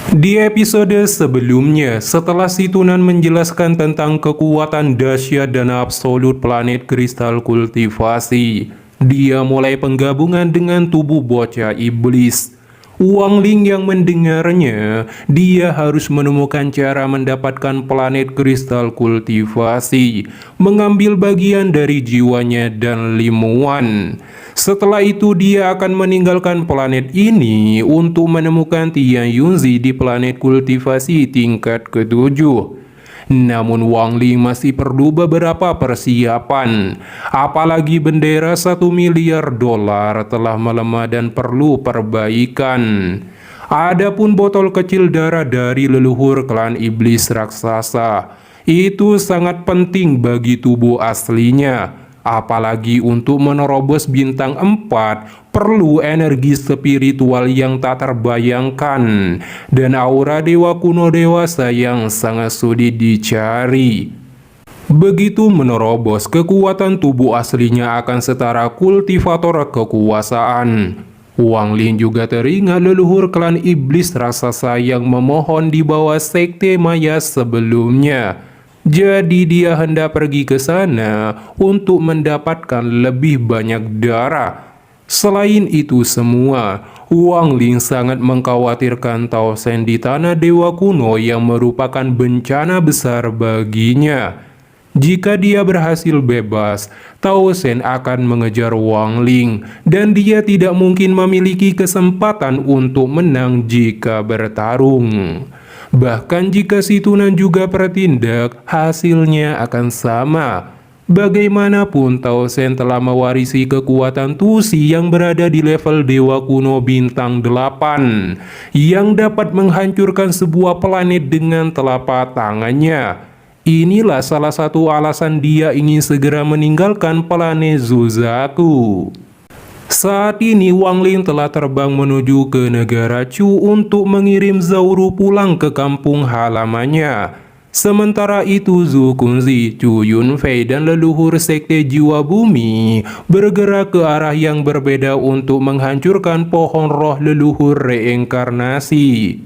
Di episode sebelumnya, setelah si Tunan menjelaskan tentang kekuatan dahsyat dan absolut planet kristal kultivasi, dia mulai penggabungan dengan tubuh bocah iblis. Wang Ling yang mendengarnya, dia harus menemukan cara mendapatkan planet kristal kultivasi, mengambil bagian dari jiwanya dan limuan. Setelah itu dia akan meninggalkan planet ini untuk menemukan Tian Yunzi di planet kultivasi tingkat ketujuh. Namun Wang Ling masih perlu beberapa persiapan, apalagi bendera $1 miliar telah melemah dan perlu perbaikan. Adapun botol kecil darah dari leluhur klan iblis raksasa, itu sangat penting bagi tubuh aslinya. Apalagi untuk menerobos bintang 4 perlu energi spiritual yang tak terbayangkan dan aura dewa kuno dewasa yang sangat sulit dicari. Begitu menerobos, kekuatan tubuh aslinya akan setara kultivator kekuasaan. Wang Ling juga teringat leluhur klan iblis raksasa yang memohon di bawah sekte Maya sebelumnya. Jadi dia hendak pergi ke sana untuk mendapatkan lebih banyak darah. Selain itu semua, Wang Ling sangat mengkhawatirkan Tao Shen di tanah dewa kuno yang merupakan bencana besar baginya. Jika dia berhasil bebas, Tao Shen akan mengejar Wang Ling dan dia tidak mungkin memiliki kesempatan untuk menang jika bertarung. Bahkan jika si Tunan juga bertindak, hasilnya akan sama. Bagaimanapun Tao Shen telah mewarisi kekuatan Tusi yang berada di level Dewa Kuno Bintang 8 yang dapat menghancurkan sebuah planet dengan telapak tangannya. Inilah salah satu alasan dia ingin segera meninggalkan planet Zuzaku. Saat ini Wang Ling telah terbang menuju ke negara Chu untuk mengirim Zauru pulang ke kampung halamannya. Sementara itu Zhu Kunzi, Chu Yunfei dan leluhur sekte jiwa bumi bergerak ke arah yang berbeda untuk menghancurkan pohon roh leluhur reinkarnasi.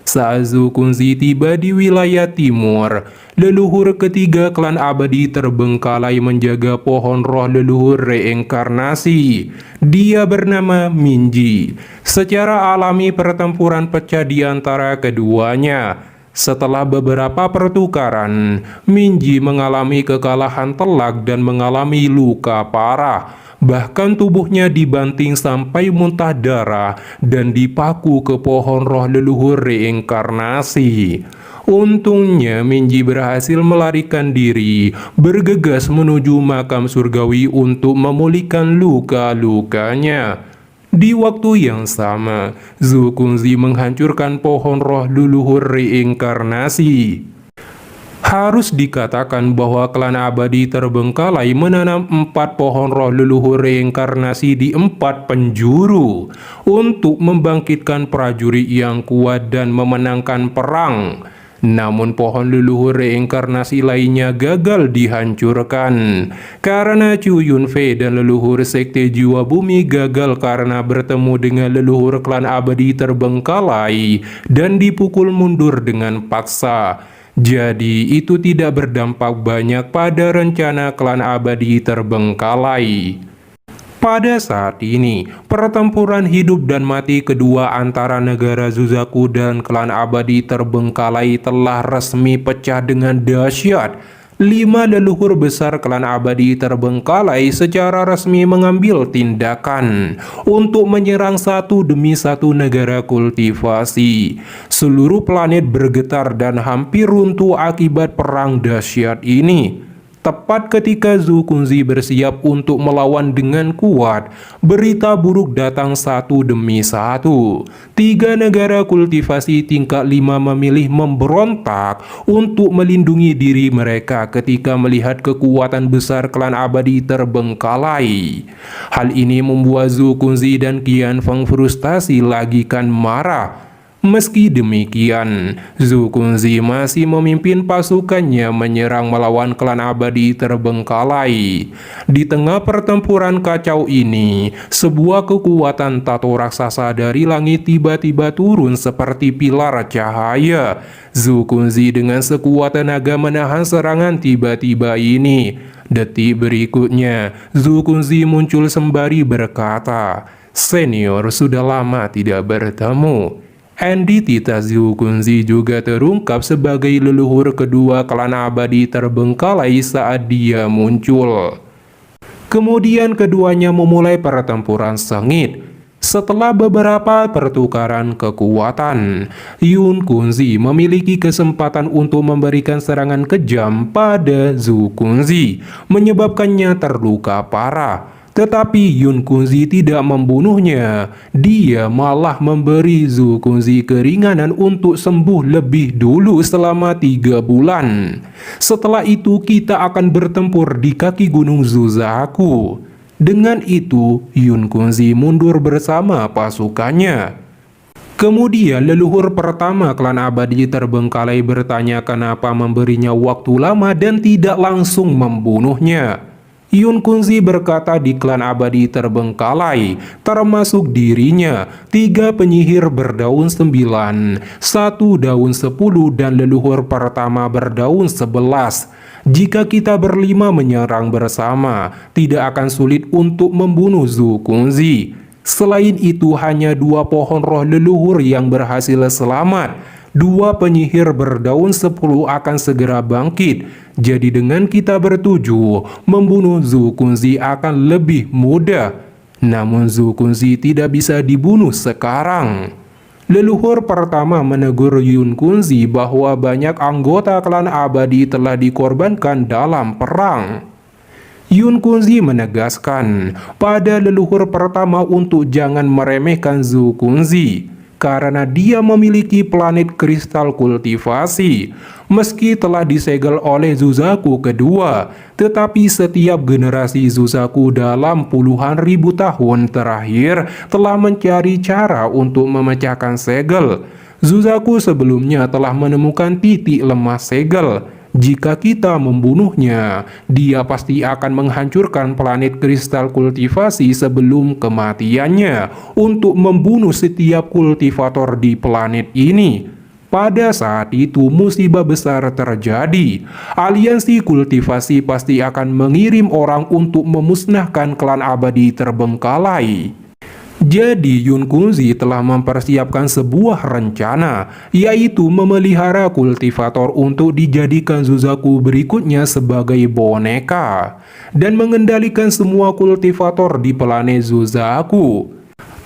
Saat Zhu Kunzi tiba di wilayah timur, leluhur ketiga klan abadi terbengkalai menjaga pohon roh leluhur reinkarnasi. Dia bernama Minji. Secara alami pertempuran pecah di antara keduanya. Setelah beberapa pertukaran, Minji mengalami kekalahan telak dan mengalami luka parah. Bahkan tubuhnya dibanting sampai muntah darah dan dipaku ke pohon roh leluhur reinkarnasi. Untungnya Minji berhasil melarikan diri, bergegas menuju makam surgawi untuk memulihkan luka-lukanya. Di waktu yang sama, Zhu Kunzi menghancurkan pohon roh leluhur reinkarnasi. Harus dikatakan bahwa klan abadi terbengkalai menanam 4 pohon roh leluhur reinkarnasi di 4 penjuru untuk membangkitkan prajurit yang kuat dan memenangkan perang. Namun pohon leluhur reinkarnasi lainnya gagal dihancurkan karena Chu Yunfei dan leluhur sekte jiwa bumi gagal karena bertemu dengan leluhur klan abadi terbengkalai dan dipukul mundur dengan paksa. Jadi itu tidak berdampak banyak pada rencana klan abadi terbengkalai. Pada saat ini, pertempuran hidup dan mati kedua antara negara Zuzaku dan klan abadi terbengkalai telah resmi pecah dengan dahsyat. 5 leluhur besar klan abadi terbengkalai secara resmi mengambil tindakan untuk menyerang satu demi satu negara kultivasi. Seluruh planet bergetar dan hampir runtuh akibat perang dahsyat ini. Tepat ketika Zhu Kunzi bersiap untuk melawan dengan kuat, berita buruk datang satu demi satu. 3 negara kultivasi tingkat 5 memilih memberontak untuk melindungi diri mereka ketika melihat kekuatan besar klan abadi terbengkalai. Hal ini membuat Zhu Kunzi dan Qian Feng frustasi lagi kan marah. Meski demikian, Zhu Kunzi masih memimpin pasukannya menyerang melawan klan abadi terbengkalai. Di tengah pertempuran kacau ini, sebuah kekuatan tato raksasa dari langit tiba-tiba turun seperti pilar cahaya. Zhu Kunzi dengan sekuat tenaga menahan serangan tiba-tiba ini. Detik berikutnya, Zhu Kunzi muncul sembari berkata, "Senior, sudah lama tidak bertemu." Identitas Zhu Kunzi juga terungkap sebagai leluhur kedua klan abadi terbengkalai saat dia muncul. Kemudian keduanya memulai pertempuran sengit. Setelah beberapa pertukaran kekuatan, Yun Kunzi memiliki kesempatan untuk memberikan serangan kejam pada Zhu Kunzi, menyebabkannya terluka parah. Tetapi Yun Kunzi tidak membunuhnya, dia malah memberi Zhu Kunzi keringanan untuk sembuh lebih dulu selama 3 bulan. Setelah itu kita akan bertempur di kaki gunung Zuzaku. Dengan itu, Yun Kunzi mundur bersama pasukannya. Kemudian leluhur pertama klan abadi terbengkalai bertanya kenapa memberinya waktu lama dan tidak langsung membunuhnya. Yun Kunzi berkata di klan abadi terbengkalai, termasuk dirinya, 3 penyihir berdaun 9, 1 daun 10 dan leluhur pertama berdaun 11. Jika kita berlima menyerang bersama, tidak akan sulit untuk membunuh Zhu Kunzi. Selain itu hanya 2 pohon roh leluhur yang berhasil selamat. 2 penyihir berdaun 10 akan segera bangkit. Jadi dengan kita bertujuh, membunuh Zhu Kunzi akan lebih mudah. Namun Zhu Kunzi tidak bisa dibunuh sekarang. Leluhur pertama menegur Yun Kunzi bahwa banyak anggota klan abadi telah dikorbankan dalam perang. Yun Kunzi menegaskan pada leluhur pertama untuk jangan meremehkan Zhu Kunzi, karena dia memiliki planet kristal kultivasi. Meski telah disegel oleh Zuzaku kedua, tetapi setiap generasi Zuzaku dalam puluhan ribu tahun terakhir telah mencari cara untuk memecahkan segel. Zuzaku sebelumnya telah menemukan titik lemah segel. Jika kita membunuhnya, dia pasti akan menghancurkan planet kristal kultivasi sebelum kematiannya untuk membunuh setiap kultivator di planet ini. Pada saat itu musibah besar terjadi. Aliansi kultivasi pasti akan mengirim orang untuk memusnahkan klan abadi terbengkalai. Jadi Yun Kunzi telah mempersiapkan sebuah rencana, yaitu memelihara kultivator untuk dijadikan Zuzaku berikutnya sebagai boneka, dan mengendalikan semua kultivator di planet Zuzaku.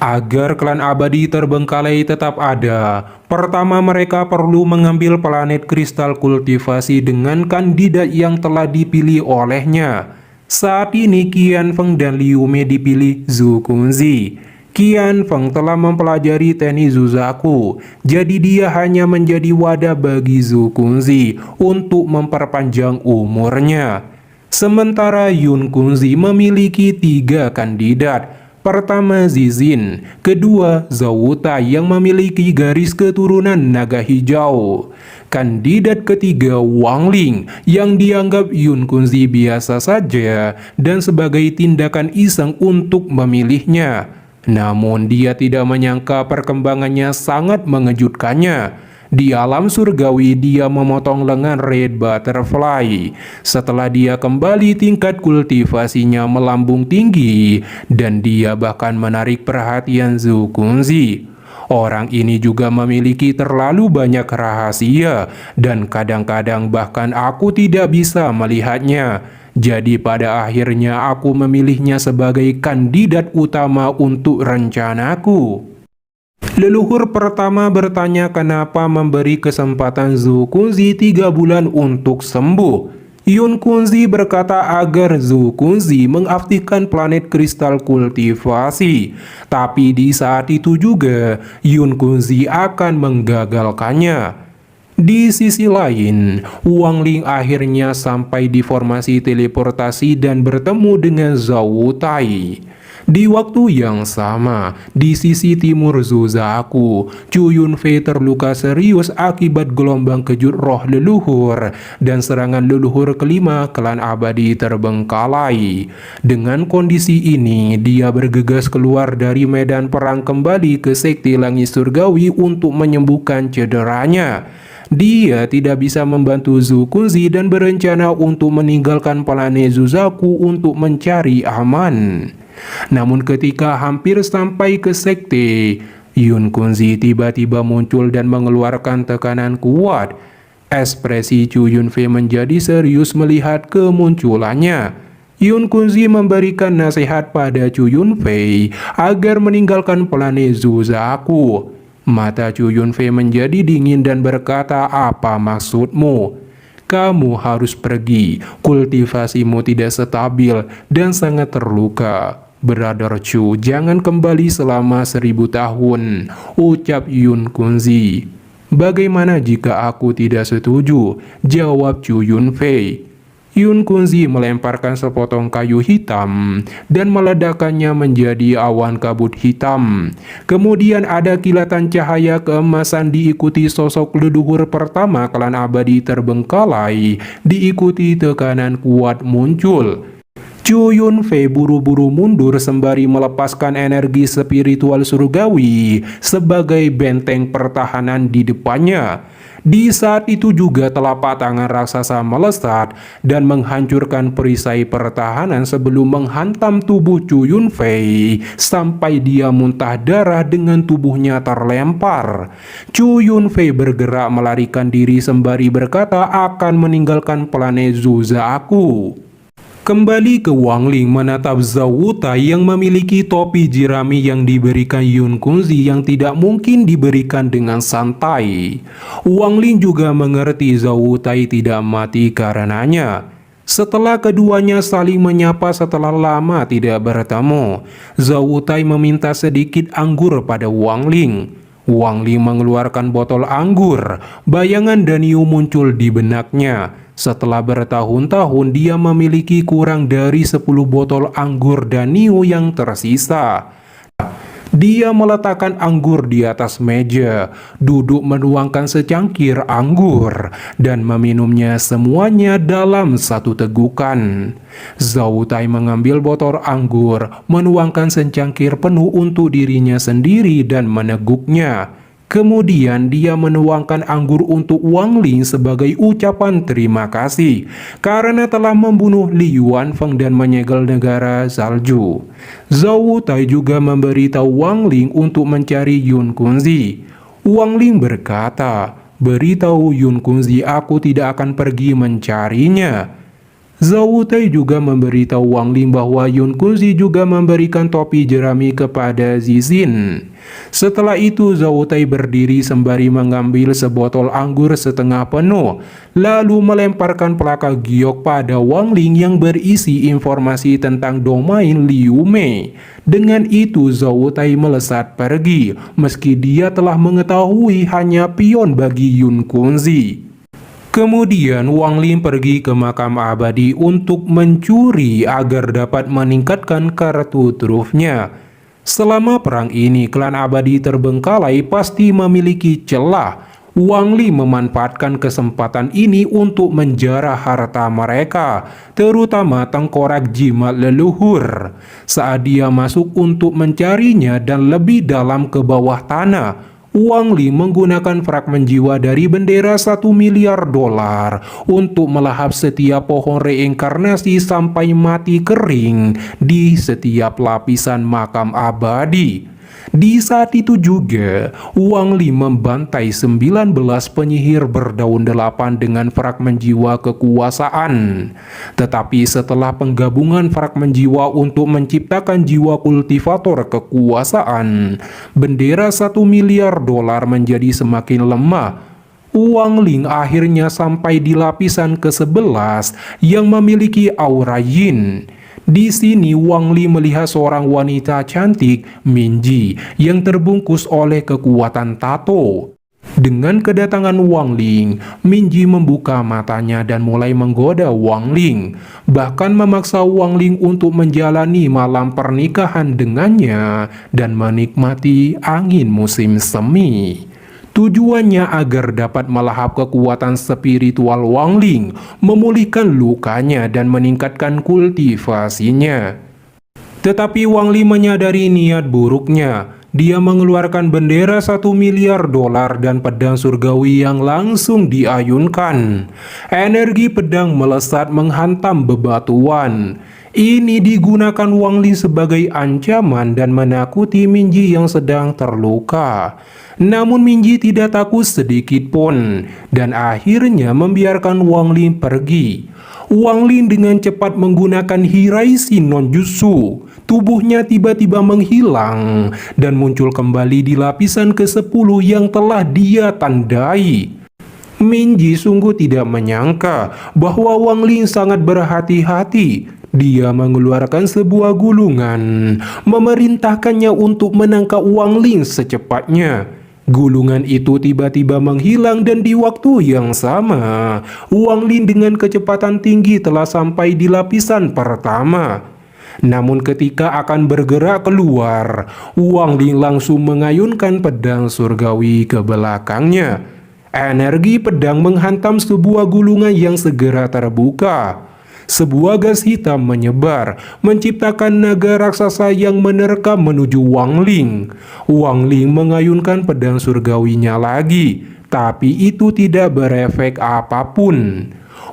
Agar klan abadi terbengkalai tetap ada, pertama mereka perlu mengambil planet kristal kultivasi dengan kandidat yang telah dipilih olehnya. Saat ini Qian Feng dan Liu Mei dipilih Zhu Kunzi. Qian Feng telah mempelajari teknik Zuzaku, jadi dia hanya menjadi wadah bagi Zhu Kunzi untuk memperpanjang umurnya. Sementara Yun Kunzi memiliki 3 kandidat. Pertama Zizin, kedua Zhou Tai yang memiliki garis keturunan naga hijau. Kandidat ketiga Wang Ling yang dianggap Yun Kunzi biasa saja dan sebagai tindakan iseng untuk memilihnya. Namun dia tidak menyangka perkembangannya sangat mengejutkannya. Di alam surgawi dia memotong lengan Red Butterfly. Setelah dia kembali tingkat kultivasinya melambung tinggi dan dia bahkan menarik perhatian Zhu Kunzi. Orang ini juga memiliki terlalu banyak rahasia dan kadang-kadang bahkan aku tidak bisa melihatnya. Jadi pada akhirnya aku memilihnya sebagai kandidat utama untuk rencanaku. Leluhur pertama bertanya kenapa memberi kesempatan Zhu Kunzi 3 bulan untuk sembuh. Yun Kunzi berkata agar Zhu Kunzi mengaktifkan planet kristal kultivasi. Tapi di saat itu juga Yun Kunzi akan menggagalkannya. Di sisi lain, Wang Ling akhirnya sampai di formasi teleportasi dan bertemu dengan Zhou Tai. Di waktu yang sama, di sisi timur Zuzaku, Chu Yunfei terluka serius akibat gelombang kejut roh leluhur dan serangan leluhur kelima klan abadi terbengkalai. Dengan kondisi ini, dia bergegas keluar dari medan perang kembali ke sekte langit surgawi untuk menyembuhkan cederanya. Dia tidak bisa membantu Zhu Kunzi dan berencana untuk meninggalkan planet Zuzaku untuk mencari aman. Namun ketika hampir sampai ke sekte, Yun Kunzi tiba-tiba muncul dan mengeluarkan tekanan kuat. Ekspresi Chu Yunfei menjadi serius melihat kemunculannya. Yun Kunzi memberikan nasihat pada Chu Yunfei agar meninggalkan planet Zuzaku. Mata Chu Yunfei menjadi dingin dan berkata, "Apa maksudmu? Kamu harus pergi, kultivasimu tidak stabil dan sangat terluka. Brother Chu, jangan kembali selama 1000 tahun, ucap Yun Kunzi. Bagaimana jika aku tidak setuju? Jawab Chu Yunfei. Yun Kunzi melemparkan sepotong kayu hitam dan meledakkannya menjadi awan kabut hitam. Kemudian ada kilatan cahaya keemasan diikuti sosok leluhur pertama klan abadi terbengkalai, diikuti tekanan kuat muncul. Chu Yunfei buru-buru mundur sembari melepaskan energi spiritual surgawi sebagai benteng pertahanan di depannya. Di saat itu juga telapak tangan raksasa melesat dan menghancurkan perisai pertahanan sebelum menghantam tubuh Chu Yunfei sampai dia muntah darah dengan tubuhnya terlempar. Chu Yunfei bergerak melarikan diri sembari berkata akan meninggalkan planet Zuzaku. Kembali ke Wang Ling menatap Zhao Wutai yang memiliki topi jerami yang diberikan Yun Kunzi yang tidak mungkin diberikan dengan santai. Wang Ling juga mengerti Zhao Wutai tidak mati karenanya. Setelah keduanya saling menyapa setelah lama tidak bertemu, Zhao Wutai meminta sedikit anggur pada Wang Ling. Wang Ling mengeluarkan botol anggur. Bayangan Danyu muncul di benaknya. Setelah bertahun-tahun dia memiliki kurang dari 10 botol anggur Danyu yang tersisa. Dia meletakkan anggur di atas meja, duduk menuangkan secangkir anggur, dan meminumnya semuanya dalam satu tegukan. Zhao Wutai mengambil botol anggur, menuangkan secangkir penuh untuk dirinya sendiri dan meneguknya. Kemudian dia menuangkan anggur untuk Wang Ling sebagai ucapan terima kasih karena telah membunuh Li Yuanfeng dan menyegel negara salju. Zhao Wutai juga memberitahu Wang Ling untuk mencari Yun Kunzi. Wang Ling berkata, "Beritahu Yun Kunzi aku tidak akan pergi mencarinya." Zhao Wutai juga memberitahu Wang Ling bahwa Yun Kunzi juga memberikan topi jerami kepada Zizin. Setelah itu Zhao Wutai berdiri sembari mengambil sebotol anggur setengah penuh, lalu melemparkan pelaka giok pada Wang Ling yang berisi informasi tentang domain Liu Mei. Dengan itu Zhao Wutai melesat pergi, meski dia telah mengetahui hanya pion bagi Yun Kunzi. Kemudian Wang Ling pergi ke makam abadi untuk mencuri agar dapat meningkatkan kartu trufnya. Selama perang ini, klan abadi terbengkalai pasti memiliki celah. Wang Ling memanfaatkan kesempatan ini untuk menjarah harta mereka, terutama tengkorak jimat leluhur. Saat dia masuk untuk mencarinya dan lebih dalam ke bawah tanah, Wang Ling menggunakan fragmen jiwa dari bendera $1 miliar untuk melahap setiap pohon reinkarnasi sampai mati kering di setiap lapisan makam abadi. Di saat itu juga, Wang Ling membantai 19 penyihir berdaun 8 dengan fragmen jiwa kekuasaan. Tetapi setelah penggabungan fragmen jiwa untuk menciptakan jiwa kultivator kekuasaan, bendera $1 miliar menjadi semakin lemah. Wang Ling akhirnya sampai di lapisan ke-11 yang memiliki aura yin. Di sini Wang Ling melihat seorang wanita cantik, Minji, yang terbungkus oleh kekuatan tato. Dengan kedatangan Wang Ling, Minji membuka matanya dan mulai menggoda Wang Ling, bahkan memaksa Wang Ling untuk menjalani malam pernikahan dengannya dan menikmati angin musim semi. Tujuannya agar dapat melahap kekuatan spiritual Wang Ling, memulihkan lukanya dan meningkatkan kultivasinya. Tetapi Wang Ling menyadari niat buruknya. Dia mengeluarkan bendera $1 miliar dan pedang surgawi yang langsung diayunkan. Energi pedang melesat menghantam bebatuan. Ini digunakan Wang Ling sebagai ancaman dan menakuti Minji yang sedang terluka. Namun Minji tidak takut sedikit pun dan akhirnya membiarkan Wang Ling pergi. Wang Ling dengan cepat menggunakan Hiraisi non-jutsu. Tubuhnya tiba-tiba menghilang dan muncul kembali di lapisan ke-10 yang telah dia tandai. Minji sungguh tidak menyangka bahwa Wang Ling sangat berhati-hati. Dia mengeluarkan sebuah gulungan, memerintahkannya untuk menangkap Wang Ling secepatnya. Gulungan itu tiba-tiba menghilang dan di waktu yang sama, Wang Ling dengan kecepatan tinggi telah sampai di lapisan pertama. Namun ketika akan bergerak keluar, Wang Ling langsung mengayunkan pedang surgawi ke belakangnya. Energi pedang menghantam sebuah gulungan yang segera terbuka. Sebuah gas hitam menyebar, menciptakan naga raksasa yang menerkam menuju Wang Ling. Wang Ling mengayunkan pedang surgawinya lagi, tapi itu tidak berefek apapun.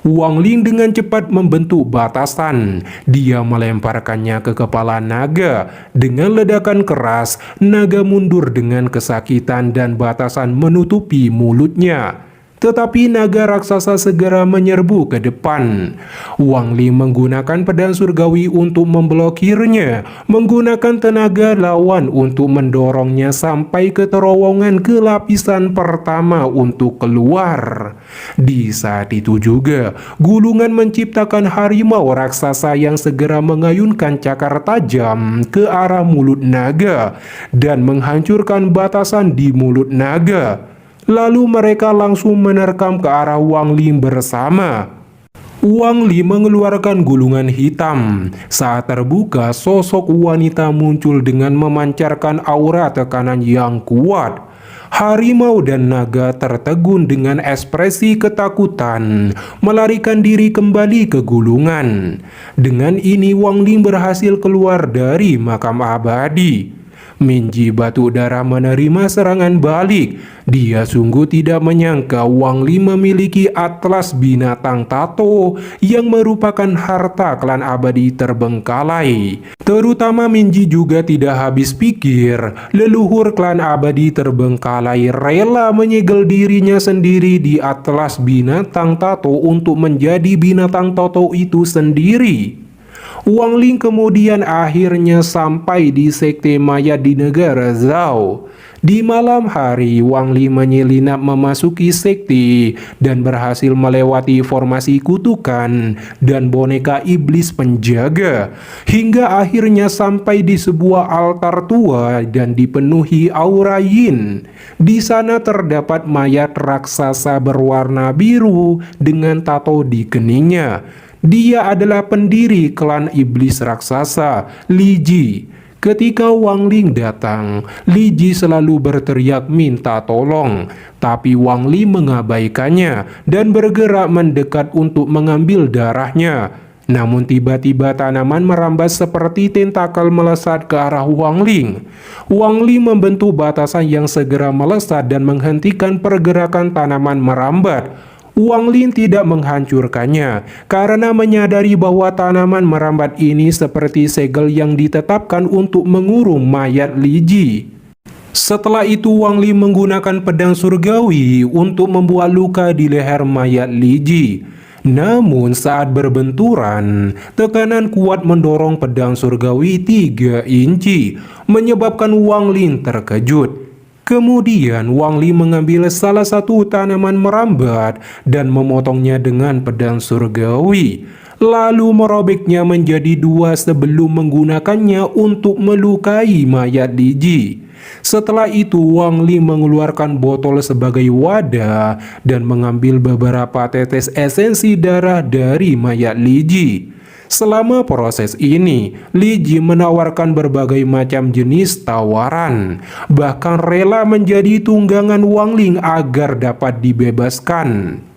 Wang Ling dengan cepat membentuk batasan. Dia melemparkannya ke kepala naga. Dengan ledakan keras, naga mundur dengan kesakitan dan batasan menutupi mulutnya. Tetapi naga raksasa segera menyerbu ke depan. Wang Ling menggunakan pedang surgawi untuk memblokirnya, menggunakan tenaga lawan untuk mendorongnya sampai ke terowongan ke lapisan pertama untuk keluar. Di saat itu juga, gulungan menciptakan harimau raksasa yang segera mengayunkan cakar tajam ke arah mulut naga dan menghancurkan batasan di mulut naga. Lalu mereka langsung menerkam ke arah Wang Ling bersama. Wang Ling mengeluarkan gulungan hitam. Saat terbuka, sosok wanita muncul dengan memancarkan aura tekanan yang kuat. Harimau dan naga tertegun dengan ekspresi ketakutan, melarikan diri kembali ke gulungan. Dengan ini Wang Ling berhasil keluar dari makam abadi. Minji Batu Darah menerima serangan balik. Dia sungguh tidak menyangka Wang Ling memiliki atlas binatang tato yang merupakan harta klan abadi terbengkalai. Terutama Minji juga tidak habis pikir, leluhur klan abadi terbengkalai rela menyegel dirinya sendiri di atlas binatang tato untuk menjadi binatang tato itu sendiri. Wang Ling kemudian akhirnya sampai di sekte Maya di negara Zhao. Di malam hari, Wang Ling menyelinap memasuki sekte dan berhasil melewati formasi kutukan dan boneka iblis penjaga, hingga akhirnya sampai di sebuah altar tua dan dipenuhi aura yin. Di sana terdapat mayat raksasa berwarna biru dengan tato di keningnya. Dia adalah pendiri klan iblis raksasa, Li Ji. Ketika Wang Ling datang, Li Ji selalu berteriak minta tolong, tapi Wang Ling mengabaikannya dan bergerak mendekat untuk mengambil darahnya. Namun tiba-tiba tanaman merambat seperti tentakel melesat ke arah Wang Ling. Wang Ling membentuk batasan yang segera melesat dan menghentikan pergerakan tanaman merambat. Wang Ling tidak menghancurkannya karena menyadari bahwa tanaman merambat ini seperti segel yang ditetapkan untuk mengurung mayat Li Ji. Setelah itu Wang Ling menggunakan pedang surgawi untuk membuat luka di leher mayat Li Ji. Namun saat berbenturan, tekanan kuat mendorong pedang surgawi 3 inci, menyebabkan Wang Ling terkejut. Kemudian Wang Ling mengambil salah satu tanaman merambat dan memotongnya dengan pedang surgawi. lalu merobeknya menjadi dua sebelum menggunakannya untuk melukai mayat Li Ji. Setelah itu Wang Li mengeluarkan botol sebagai wadah dan mengambil beberapa tetes esensi darah dari mayat Li Ji. Selama proses ini, Li Ji menawarkan berbagai macam jenis tawaran, bahkan rela menjadi tunggangan Wang Ling agar dapat dibebaskan.